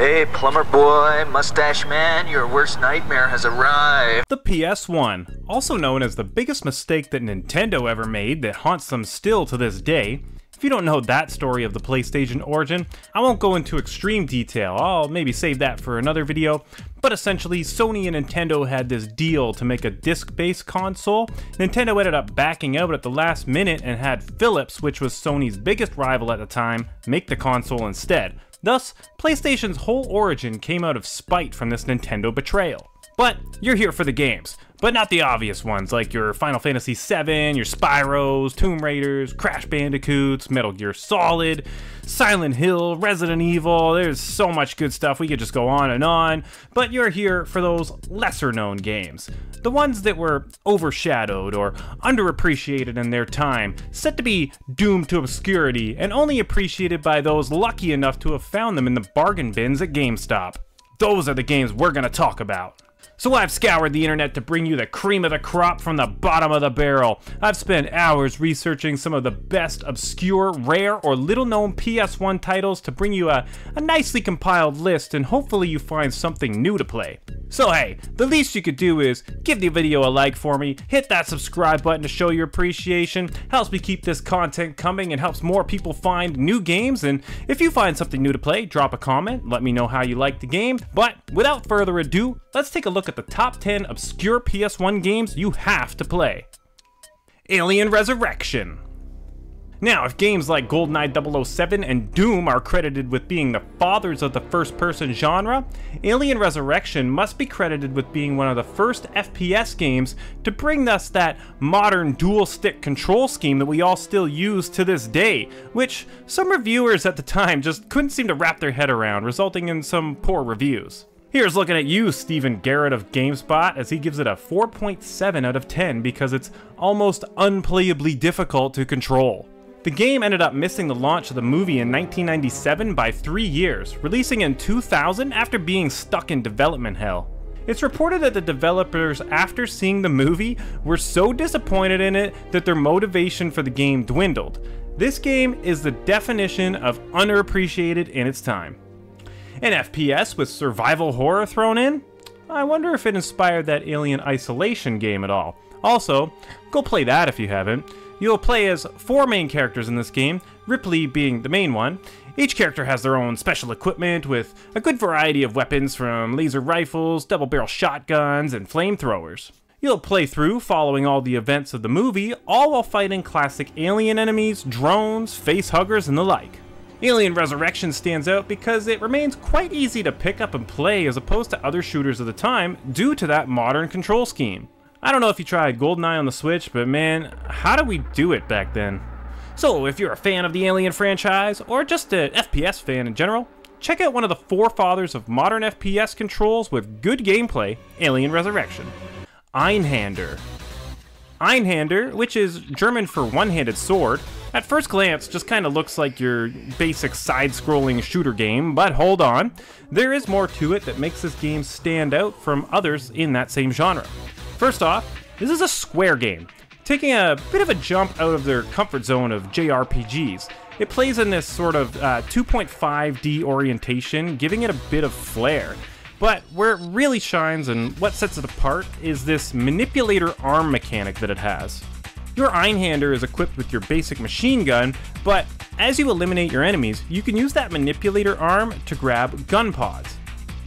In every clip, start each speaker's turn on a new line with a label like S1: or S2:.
S1: Hey, plumber boy, mustache man, your worst nightmare has arrived.
S2: The PS1, also known as the biggest mistake that Nintendo ever made that haunts them still to this day. If you don't know that story of the PlayStation origin, I won't go into extreme detail, I'll maybe save that for another video, but essentially Sony and Nintendo had this deal to make a disc-based console. Nintendo ended up backing out at the last minute and had Philips, which was Sony's biggest rival at the time, make the console instead. Thus, PlayStation's whole origin came out of spite from this Nintendo betrayal. But you're here for the games, but not the obvious ones like your Final Fantasy VII, your Spyros, Tomb Raiders, Crash Bandicoots, Metal Gear Solid, Silent Hill, Resident Evil. There's so much good stuff, we could just go on, but you're here for those lesser known games. The ones that were overshadowed or underappreciated in their time, set to be doomed to obscurity and only appreciated by those lucky enough to have found them in the bargain bins at GameStop. Those are the games we're gonna talk about. So I've scoured the internet to bring you the cream of the crop from the bottom of the barrel. I've spent hours researching some of the best obscure, rare, or little-known PS1 titles to bring you a nicely compiled list, and hopefully you find something new to play. So hey, the least you could do is give the video a like for me, hit that subscribe button to show your appreciation, helps me keep this content coming and helps more people find new games, and if you find something new to play, drop a comment, let me know how you like the game. But without further ado, let's take a look at the top 10 obscure PS1 games you have to play. Alien Resurrection. Now, if games like GoldenEye 007 and Doom are credited with being the fathers of the first-person genre, Alien Resurrection must be credited with being one of the first FPS games to bring us that modern dual-stick control scheme that we all still use to this day, which some reviewers at the time just couldn't seem to wrap their head around, resulting in some poor reviews. Here's looking at you, Stephen Garrett of GameSpot, as he gives it a 4.7 out of 10 because it's almost unplayably difficult to control. The game ended up missing the launch of the movie in 1997 by 3 years, releasing in 2000 after being stuck in development hell. It's reported that the developers, after seeing the movie, were so disappointed in it that their motivation for the game dwindled. This game is the definition of underappreciated in its time. An FPS with survival horror thrown in? I wonder if it inspired that Alien Isolation game at all. Also, go play that if you haven't. You'll play as 4 main characters in this game, Ripley being the main one. Each character has their own special equipment with a good variety of weapons from laser rifles, double-barrel shotguns, and flamethrowers. You'll play through following all the events of the movie, all while fighting classic alien enemies, drones, facehuggers, and the like. Alien Resurrection stands out because it remains quite easy to pick up and play as opposed to other shooters of the time due to that modern control scheme. I don't know if you tried GoldenEye on the Switch, but man, how did we do it back then? So if you're a fan of the Alien franchise, or just an FPS fan in general, check out one of the forefathers of modern FPS controls with good gameplay, Alien Resurrection. Einhander. Einhander, which is German for one-handed sword, at first glance just kinda looks like your basic side-scrolling shooter game, but hold on, there is more to it that makes this game stand out from others in that same genre. First off, this is a square game, taking a bit of a jump out of their comfort zone of JRPGs. It plays in this sort of 2.5D orientation, giving it a bit of flair. But where it really shines and what sets it apart is this manipulator arm mechanic that it has. Your Einhander is equipped with your basic machine gun, but as you eliminate your enemies, you can use that manipulator arm to grab gun pods.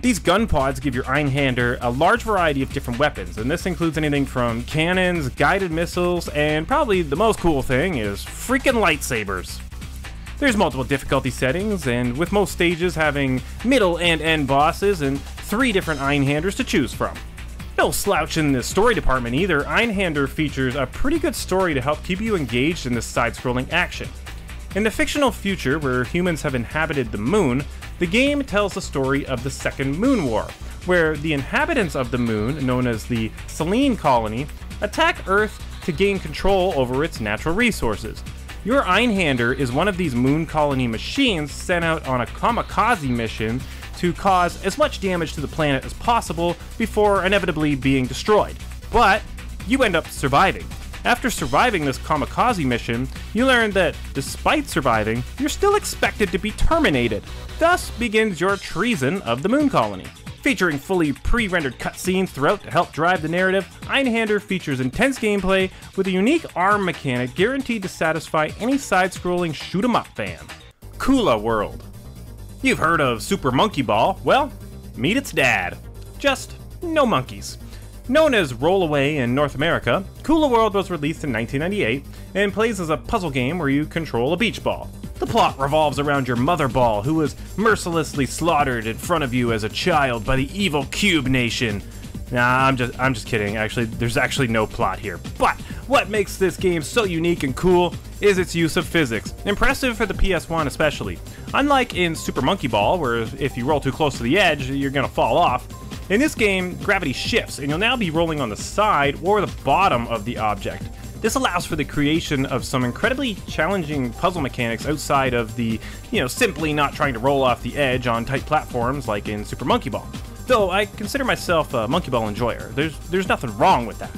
S2: These gun pods give your Einhander a large variety of different weapons, and this includes anything from cannons, guided missiles, and probably the most cool thing is freaking lightsabers. There's multiple difficulty settings, and with most stages having middle and end bosses and 3 different Einhanders to choose from. No slouch in the story department either, Einhander features a pretty good story to help keep you engaged in this side-scrolling action. In the fictional future where humans have inhabited the moon, the game tells the story of the Second Moon War, where the inhabitants of the moon, known as the Selene Colony, attack Earth to gain control over its natural resources. Your Einhander is one of these moon colony machines sent out on a kamikaze mission to cause as much damage to the planet as possible before inevitably being destroyed. But you end up surviving. After surviving this kamikaze mission, you learn that, despite surviving, you're still expected to be terminated. Thus begins your treason of the moon colony. Featuring fully pre-rendered cutscenes throughout to help drive the narrative, Einhander features intense gameplay with a unique arm mechanic guaranteed to satisfy any side-scrolling shoot-'em-up fan. Kula World. You've heard of Super Monkey Ball? Well, meet its dad. Just no monkeys. Known as Rollaway in North America, Kula World was released in 1998 and plays as a puzzle game where you control a beach ball. The plot revolves around your mother ball, who was mercilessly slaughtered in front of you as a child by the evil Cube Nation. Nah, I'm just kidding. Actually, there's actually no plot here. But what makes this game so unique and cool is its use of physics. Impressive for the PS1 especially. Unlike in Super Monkey Ball, where if you roll too close to the edge, you're gonna fall off. In this game, gravity shifts, and you'll now be rolling on the side or the bottom of the object. This allows for the creation of some incredibly challenging puzzle mechanics outside of the, simply not trying to roll off the edge on tight platforms like in Super Monkey Ball. Though I consider myself a Monkey Ball enjoyer, there's nothing wrong with that.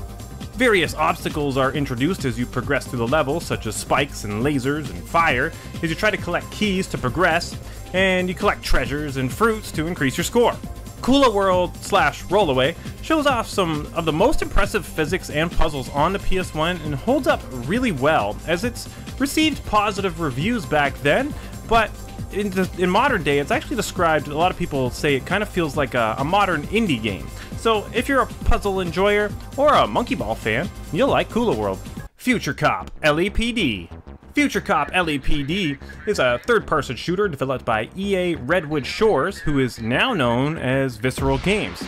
S2: Various obstacles are introduced as you progress through the level, such as spikes and lasers and fire, as you try to collect keys to progress, and you collect treasures and fruits to increase your score. Kula World / Rollaway shows off some of the most impressive physics and puzzles on the PS1 and holds up really well, as it's received positive reviews back then, but in modern day it's actually described, a lot of people say it kind of feels like a modern indie game. So if you're a puzzle enjoyer or a Monkey Ball fan, you'll like Kula World. Future Cop LAPD. Future Cop LAPD is a third-person shooter developed by EA Redwood Shores, who is now known as Visceral Games.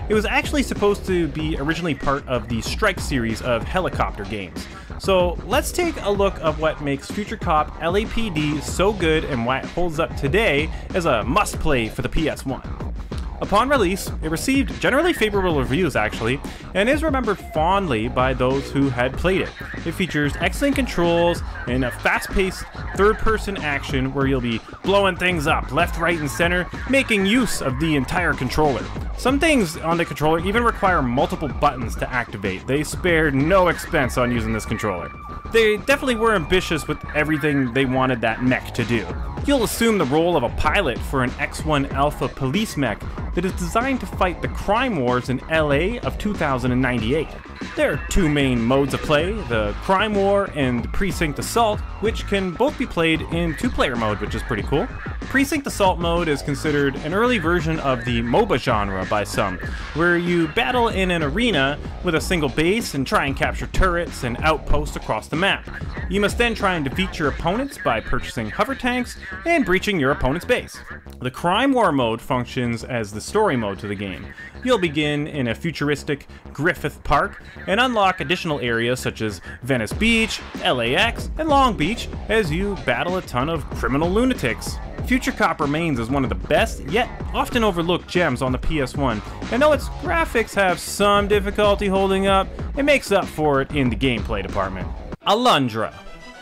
S2: It was actually supposed to be originally part of the Strike series of helicopter games. So let's take a look at what makes Future Cop LAPD so good and why it holds up today as a must-play for the PS1. Upon release, it received generally favorable reviews actually, and is remembered fondly by those who had played it. It features excellent controls and a fast-paced third-person action where you'll be blowing things up left, right, and center, making use of the entire controller. Some things on the controller even require multiple buttons to activate. They spared no expense on using this controller. They definitely were ambitious with everything they wanted that mech to do. You'll assume the role of a pilot for an X1 Alpha police mech that is designed to fight the crime wars in LA of 2098. There are two main modes of play, the Crime War and the Precinct Assault, which can both be played in two-player mode, which is pretty cool. Precinct Assault mode is considered an early version of the MOBA genre by some, where you battle in an arena with a single base and try and capture turrets and outposts across the map. You must then try and defeat your opponents by purchasing hover tanks and breaching your opponent's base. The Crime War mode functions as the story mode to the game. You'll begin in a futuristic Griffith Park and unlock additional areas such as Venice Beach, LAX, and Long Beach as you battle a ton of criminal lunatics. Future Cop remains as one of the best, yet often overlooked gems on the PS1, and though its graphics have some difficulty holding up, it makes up for it in the gameplay department. Alundra.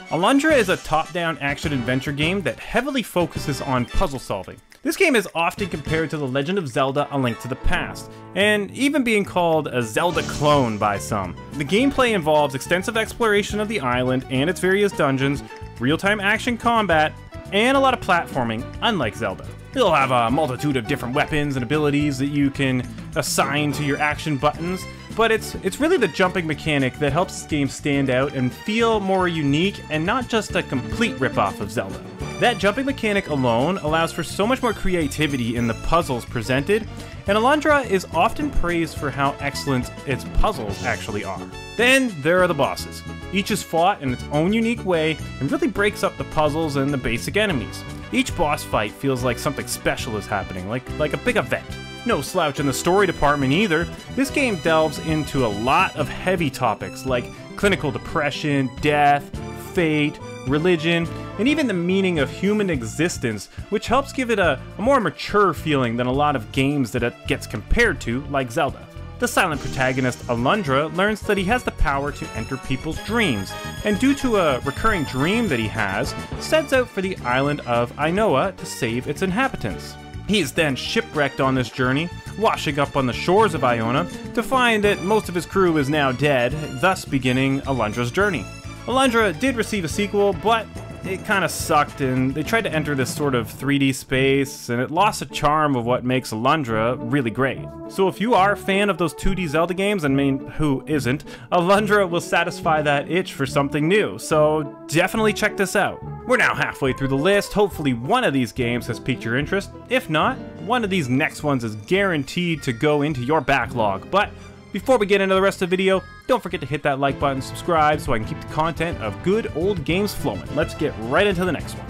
S2: Alundra is a top-down action-adventure game that heavily focuses on puzzle solving. This game is often compared to The Legend of Zelda: A Link to the Past, and even being called a Zelda clone by some. The gameplay involves extensive exploration of the island and its various dungeons, real-time action combat, and a lot of platforming, unlike Zelda. You'll have a multitude of different weapons and abilities that you can assign to your action buttons, but it's really the jumping mechanic that helps this game stand out and feel more unique and not just a complete ripoff of Zelda. That jumping mechanic alone allows for so much more creativity in the puzzles presented, and Alundra is often praised for how excellent its puzzles actually are. Then there are the bosses. Each is fought in its own unique way and really breaks up the puzzles and the basic enemies. Each boss fight feels like something special is happening, like a big event. No slouch in the story department either. This game delves into a lot of heavy topics like clinical depression, death, fate, religion, and even the meaning of human existence, which helps give it a more mature feeling than a lot of games that it gets compared to, like Zelda. The silent protagonist, Alundra, learns that he has the power to enter people's dreams, and due to a recurring dream that he has, sets out for the island of Ainoa to save its inhabitants. He is then shipwrecked on this journey, washing up on the shores of Iona to find that most of his crew is now dead, thus beginning Alundra's journey. Alundra did receive a sequel, but it kind of sucked, and they tried to enter this sort of 3D space, and it lost the charm of what makes Alundra really great. So if you are a fan of those 2D Zelda games, and I mean, who isn't, Alundra will satisfy that itch for something new, so definitely check this out. We're now halfway through the list. Hopefully one of these games has piqued your interest. If not, one of these next ones is guaranteed to go into your backlog. But before we get into the rest of the video, don't forget to hit that like button, subscribe, so I can keep the content of good old games flowing. Let's get right into the next one.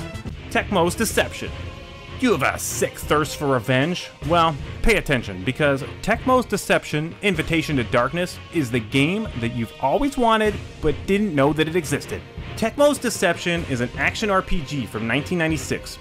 S2: Tecmo's Deception. You have a sick thirst for revenge? Well, pay attention, because Tecmo's Deception Invitation to Darkness is the game that you've always wanted but didn't know that it existed. Tecmo's Deception is an action RPG from 1996.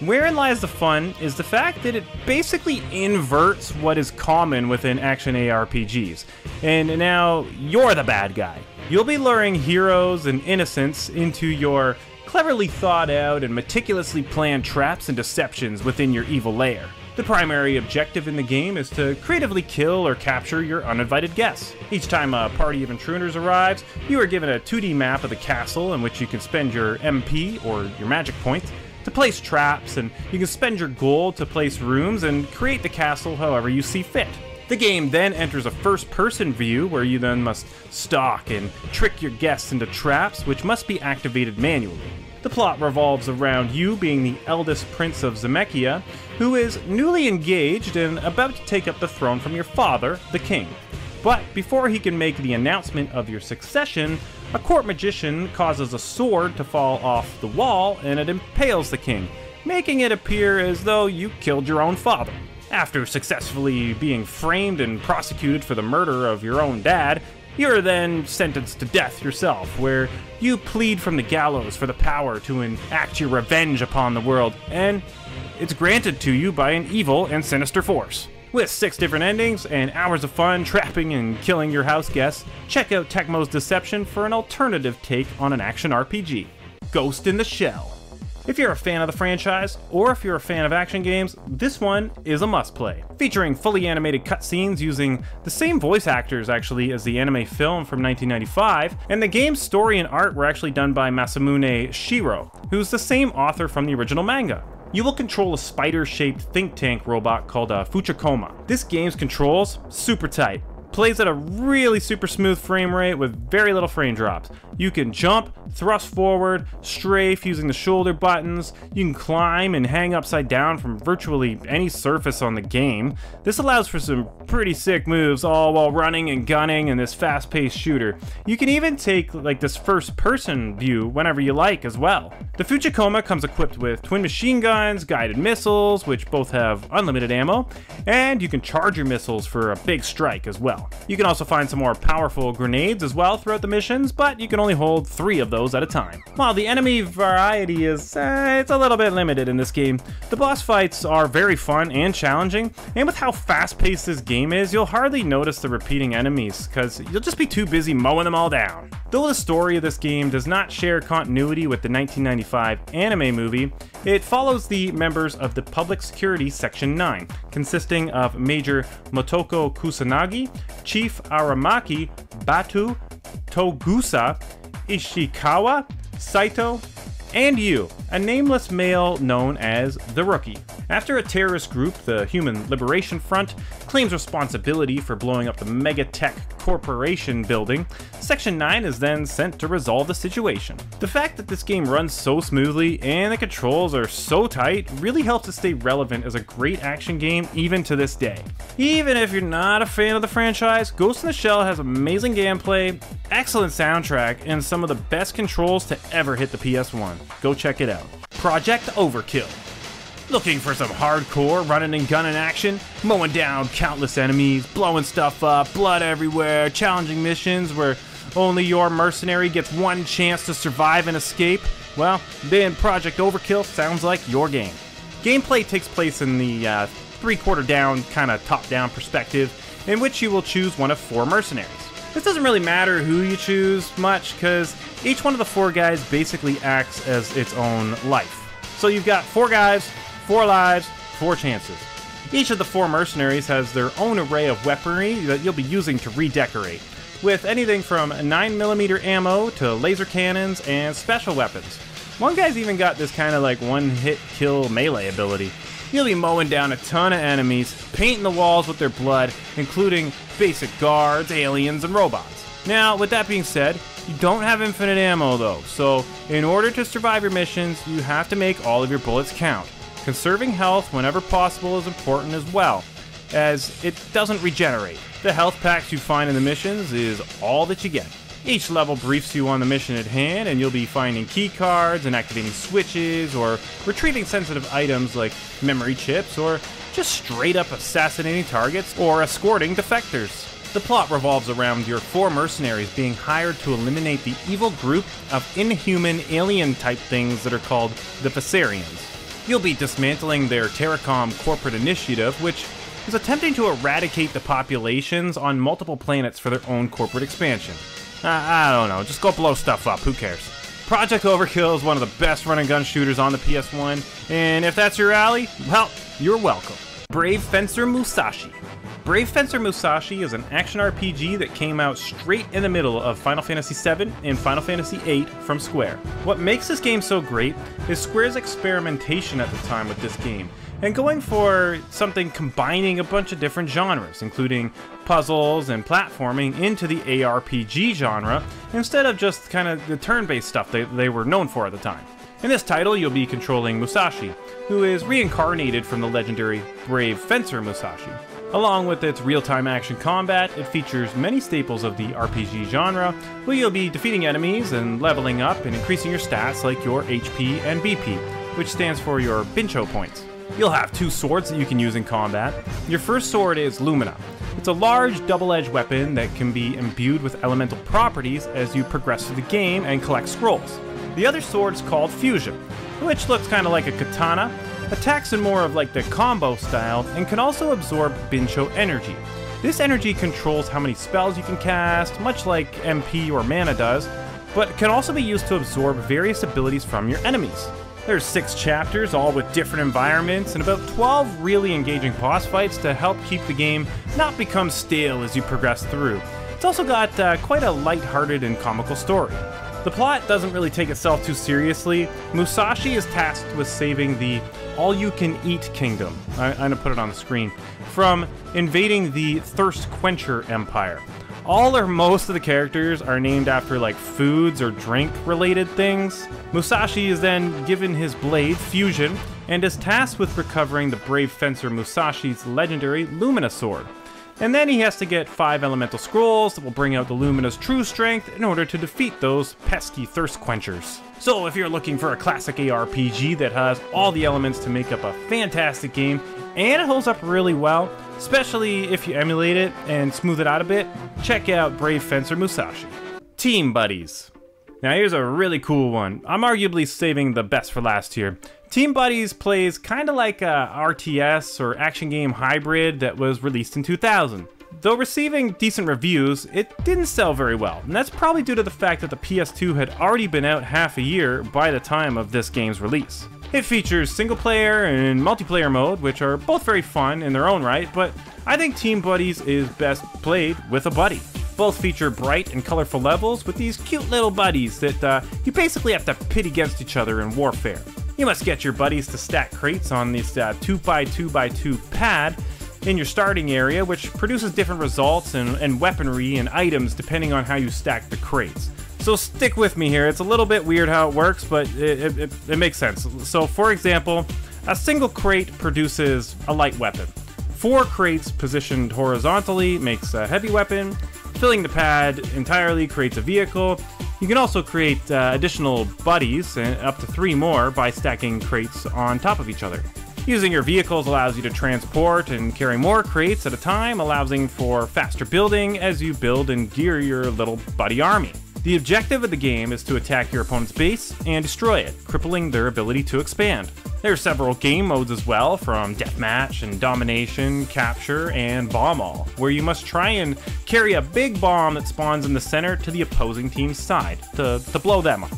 S2: Wherein lies the fun is the fact that it basically inverts what is common within action ARPGs. And now you're the bad guy. You'll be luring heroes and innocents into your cleverly thought out and meticulously planned traps and deceptions within your evil lair. The primary objective in the game is to creatively kill or capture your uninvited guests. Each time a party of intruders arrives, you are given a 2D map of the castle in which you can spend your MP, or your magic points, to place traps, and you can spend your gold to place rooms and create the castle however you see fit. The game then enters a first-person view where you then must stalk and trick your guests into traps which must be activated manually. The plot revolves around you being the eldest prince of Zemeckia, who is newly engaged and about to take up the throne from your father, the king. But before he can make the announcement of your succession, a court magician causes a sword to fall off the wall and it impales the king, making it appear as though you killed your own father. After successfully being framed and prosecuted for the murder of your own dad, you're then sentenced to death yourself, where you plead from the gallows for the power to enact your revenge upon the world, and it's granted to you by an evil and sinister force. With 6 different endings and hours of fun trapping and killing your house guests, check out Tecmo's Deception for an alternative take on an action RPG. Ghost in the Shell. If you're a fan of the franchise, or if you're a fan of action games, this one is a must-play. Featuring fully animated cutscenes using the same voice actors actually as the anime film from 1995, and the game's story and art were actually done by Masamune Shirow, who's the same author from the original manga. You will control a spider-shaped think tank robot called Fuchikoma. This game's controls, super tight. Plays at a really super smooth frame rate with very little frame drops. You can jump, thrust forward, strafe using the shoulder buttons. You can climb and hang upside down from virtually any surface on the game. This allows for some pretty sick moves, all while running and gunning in this fast-paced shooter. You can even take like this first-person view whenever you like as well. The Fuchikoma comes equipped with twin machine guns, guided missiles, which both have unlimited ammo, and you can charge your missiles for a big strike as well. You can also find some more powerful grenades as well throughout the missions, but you can only hold 3 of those at a time. While the enemy variety is, it's a little bit limited in this game, the boss fights are very fun and challenging, and with how fast-paced this game is, you'll hardly notice the repeating enemies, because you'll just be too busy mowing them all down. Though the story of this game does not share continuity with the 1995 anime movie, it follows the members of the Public Security Section 9, consisting of Major Motoko Kusanagi, Chief Aramaki, Batu, Togusa, Ishikawa, Saito, and you, a nameless male known as the Rookie. After a terrorist group, the Human Liberation Front, claims responsibility for blowing up the Megatech Corporation building, Section 9 is then sent to resolve the situation. The fact that this game runs so smoothly and the controls are so tight really helps it stay relevant as a great action game even to this day. Even if you're not a fan of the franchise, Ghost in the Shell has amazing gameplay, excellent soundtrack, and some of the best controls to ever hit the PS1. Go check it out. Project Overkill. Looking for some hardcore running and gunning action? Mowing down countless enemies, blowing stuff up, blood everywhere, challenging missions where only your mercenary gets one chance to survive and escape? Well, then Project Overkill sounds like your game. Gameplay takes place in the 3/4 down, kind of top-down perspective, in which you will choose one of 4 mercenaries. This doesn't really matter who you choose much, because each one of the 4 guys basically acts as its own life. So you've got 4 guys, 4 lives, 4 chances. Each of the 4 mercenaries has their own array of weaponry that you'll be using to redecorate, with anything from 9mm ammo to laser cannons and special weapons. One guy's even got this kind of like one-hit kill melee ability. You'll be mowing down a ton of enemies, painting the walls with their blood, including basic guards, aliens, and robots. Now, with that being said, you don't have infinite ammo though, so in order to survive your missions, you have to make all of your bullets count. Conserving health whenever possible is important as well, as it doesn't regenerate. The health packs you find in the missions is all that you get. Each level briefs you on the mission at hand, and you'll be finding key cards and activating switches, or retrieving sensitive items like memory chips, or just straight up assassinating targets or escorting defectors. The plot revolves around your 4 mercenaries being hired to eliminate the evil group of inhuman alien-type things that are called the Viserians. You'll be dismantling their Terracom corporate initiative, which is attempting to eradicate the populations on multiple planets for their own corporate expansion. I don't know, just go blow stuff up, who cares? Project Overkill is one of the best run-and-gun shooters on the PS1, and if that's your alley, well, you're welcome. Brave Fencer Musashi. Brave Fencer Musashi is an action RPG that came out straight in the middle of Final Fantasy VII and Final Fantasy VIII from Square. What makes this game so great is Square's experimentation at the time with this game, and going for something combining a bunch of different genres, including puzzles and platforming, into the ARPG genre, instead of just kind of the turn-based stuff they were known for at the time. In this title, you'll be controlling Musashi, who is reincarnated from the legendary Brave Fencer Musashi. Along with its real-time action combat, it features many staples of the RPG genre, where you'll be defeating enemies and leveling up and increasing your stats like your HP and BP, which stands for your Bincho points. You'll have 2 swords that you can use in combat. Your first sword is Lumina. It's a large double-edged weapon that can be imbued with elemental properties as you progress through the game and collect scrolls. The other sword is called Fusion, which looks kind of like a katana, attacks in more of like the combo style, and can also absorb Bincho energy. This energy controls how many spells you can cast, much like MP or mana does, but can also be used to absorb various abilities from your enemies. There's 6 chapters, all with different environments, and about 12 really engaging boss fights to help keep the game not become stale as you progress through. It's also got quite a light-hearted and comical story. The plot doesn't really take itself too seriously. Musashi is tasked with saving the All-You-Can-Eat Kingdom, I'm gonna put it on the screen, from invading the Thirst Quencher Empire. All or most of the characters are named after like foods or drink related things. Musashi is then given his blade, Fusion, and is tasked with recovering the Brave Fencer Musashi's legendary Lumina sword. And then he has to get 5 elemental scrolls that will bring out the Lumina's true strength in order to defeat those pesky thirst quenchers. So if you're looking for a classic ARPG that has all the elements to make up a fantastic game, and it holds up really well, especially if you emulate it and smooth it out a bit, check out Brave Fencer Musashi. Team Buddies. Now here's a really cool one. I'm arguably saving the best for last here. Team Buddies plays kinda like a RTS or action game hybrid that was released in 2000. Though receiving decent reviews, it didn't sell very well, and that's probably due to the fact that the PS2 had already been out half a year by the time of this game's release. It features single player and multiplayer mode, which are both very fun in their own right, but I think Team Buddies is best played with a buddy. Both feature bright and colorful levels with these cute little buddies that you basically have to pit against each other in warfare. You must get your buddies to stack crates on this 2x2x2 pad in your starting area, which produces different results and weaponry and items depending on how you stack the crates. So stick with me here, it's a little bit weird how it works, but it makes sense. So for example, a single crate produces a light weapon. 4 crates positioned horizontally makes a heavy weapon. Filling the pad entirely creates a vehicle. You can also create additional buddies, up to 3 more, by stacking crates on top of each other. Using your vehicles allows you to transport and carry more crates at a time, allowing for faster building as you build and gear your little buddy army. The objective of the game is to attack your opponent's base and destroy it, crippling their ability to expand. There are several game modes as well, from deathmatch and domination, capture, and bomb all, where you must try and carry a big bomb that spawns in the center to the opposing team's side to blow them up.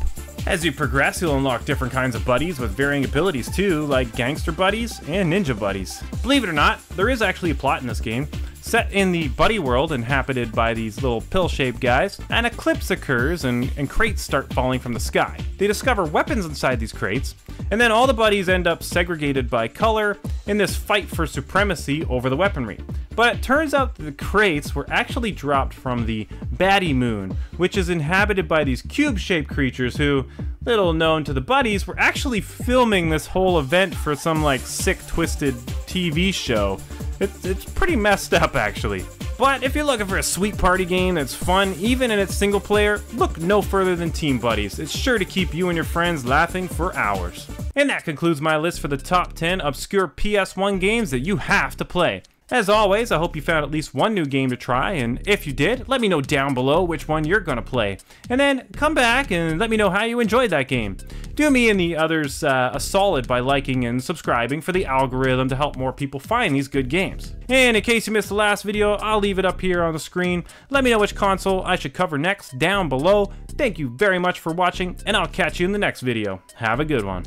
S2: As you progress, you'll unlock different kinds of buddies with varying abilities too, like gangster buddies and ninja buddies. Believe it or not, there is actually a plot in this game. Set in the buddy world inhabited by these little pill-shaped guys, an eclipse occurs and crates start falling from the sky. They discover weapons inside these crates, and then all the buddies end up segregated by color in this fight for supremacy over the weaponry. But it turns out that the crates were actually dropped from the Baddie Moon, which is inhabited by these cube-shaped creatures who, little known to the buddies, were actually filming this whole event for some like sick, twisted TV show. It's pretty messed up, actually. But if you're looking for a sweet party game that's fun, even in its single player, look no further than Team Buddies. It's sure to keep you and your friends laughing for hours. And that concludes my list for the top 10 obscure PS1 games that you have to play. As always, I hope you found at least one new game to try, and if you did, let me know down below which one you're gonna play. And then come back and let me know how you enjoyed that game. Do me and the others a solid by liking and subscribing for the algorithm to help more people find these good games. And in case you missed the last video, I'll leave it up here on the screen. Let me know which console I should cover next down below. Thank you very much for watching, and I'll catch you in the next video. Have a good one.